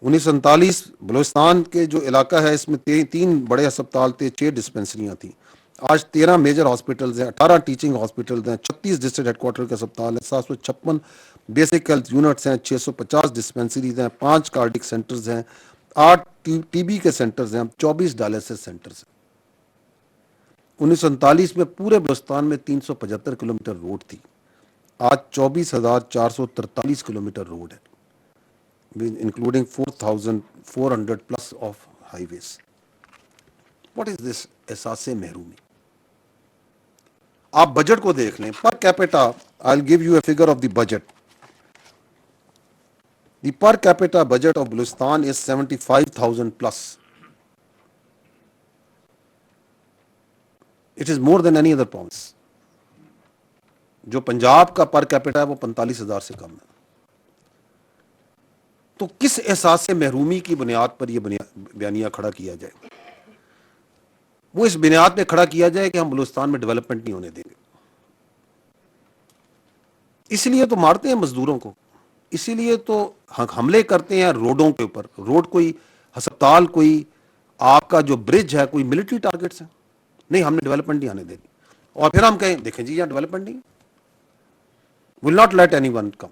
1947 بلوچستان کے جو علاقہ ہے اس میں 3 بڑے ہسپتال تھے، 6 ڈسپینسریاں تھیں. آج 13 میجر ہاسپٹلز ہیں، 18 ٹیچنگ ہاسپٹلز ہیں، 36 ڈسٹرکٹ ہیڈ کوارٹر کے اسپتال ہیں، 756 بیسک ہیلتھ یونٹس ہیں، 650 ڈسپینسریز ہیں، 5 کارڈک سینٹرز ہیں، 8 ٹی بی کے سینٹرز ہیں، 24 ڈائلسس سینٹرز ہیں. 1947 میں پورے بلوچستان میں 375 کلومیٹر روڈ تھی. آج 24,443 کلومیٹر روڈ ہے، including 4,400 plus of highways. What is this احساس محرومی؟ آپ بجٹ کو دیکھ لیں per capita. I'll give you a figure of the budget. The per capita budget of Balochistan is 75,000 plus. It is more than any other province. جو پنجاب کا per capita ہے وہ 45,000 سے کم ہے. تو کس احساس سے محرومی کی بنیاد پر یہ بیانیہ کھڑا کیا جائے؟ وہ اس بنیاد پہ کھڑا کیا جائے کہ ہم بلوچستان میں ڈیولپمنٹ نہیں ہونے دیں گے. اس لیے تو مارتے ہیں مزدوروں کو، اسی لیے تو حملے کرتے ہیں روڈوں کے اوپر. روڈ کوئی ہسپتال، کوئی آپ کا جو برج ہے، کوئی ملٹری ٹارگٹس ہیں. نہیں، ہم نے ڈیولپمنٹ نہیں آنے دینی. اور پھر ہم کہیں دیکھیں جی یہاں ڈیولپمنٹ نہیں، will not let anyone come.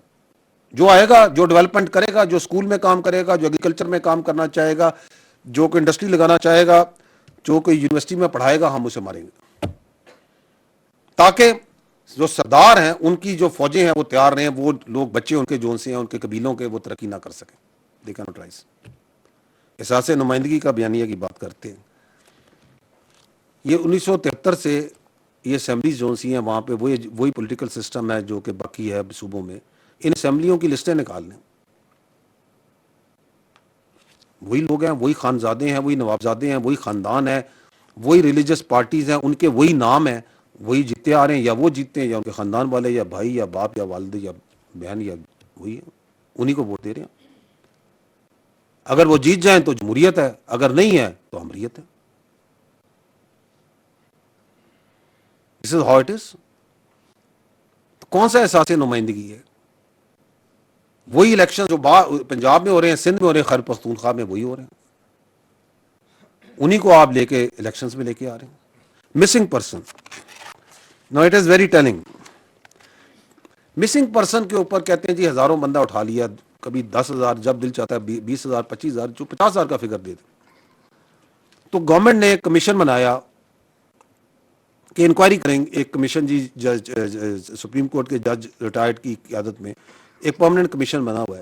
جو آئے گا، جو ڈیولپمنٹ کرے گا، جو اسکول میں کام کرے گا، جو ایگریکلچر میں کام کرنا چاہے گا، جو کوئی انڈسٹری لگانا چاہے گا، جو کوئی یونیورسٹی میں پڑھائے گا، ہم اسے ماریں گے. تاکہ جو سردار ہیں ان کی جو فوجیں ہیں وہ تیار رہیں، وہ لوگ بچے ان کے جون سے ہیں، ان کے قبیلوں کے، وہ ترقی نہ کر سکیں. They can not rise. احساس نمائندگی کا بیانیہ کی بات کرتے ہیں. یہ 1973 سے یہ اسمبلیز جو سی ہیں وہاں پہ وہی پولیٹیکل سسٹم ہے جو کہ باقی ہے صوبوں میں. ان اسمبلیوں کی لسٹیں نکال لیں، وہی لوگ ہیں، وہی خانزادے ہیں، وہی نوابزادے ہیں، وہی خاندان ہے، وہی ریلیجس پارٹیز ہیں، ان کے وہی نام ہیں، وہی جیتے آ رہے ہیں، یا وہ جیتے ہیں یا ان کے خاندان والے، یا بھائی یا باپ یا والد یا بہن، یا وہی ہیں، انہی کو ووٹ دے رہے ہیں. اگر وہ جیت جائیں تو جمہوریت ہے، اگر نہیں ہے تو امریت ہے. دس از ہاؤ اٹ از. کون سا احساس نمائندگی ہے؟ وہی الیکشن جو پنجاب میں ہو رہے ہیں، سندھ میں ہو رہے ہیں، خیبر پختونخوا میں وہی ہو رہے ہیں، انہی کو آپ لے کے الیکشنز میں لے کے آ رہے ہیں. Missing person, no it is very telling. Missing person کے اوپر کہتے ہیں جی ہزاروں بندہ اٹھا لیا، کبھی 10,000، جب دل چاہتا ہے 20,000، 25,000، جو 50,000 کا فگر دے دیں. تو گورنمنٹ نے ایک کمیشن بنایا کہ انکوائری کریں گے. ایک کمیشن جی جج سپریم کورٹ کے جج ریٹائرڈ کی قیادت میں ایک پرماننٹ کمیشن بنا ہوا ہے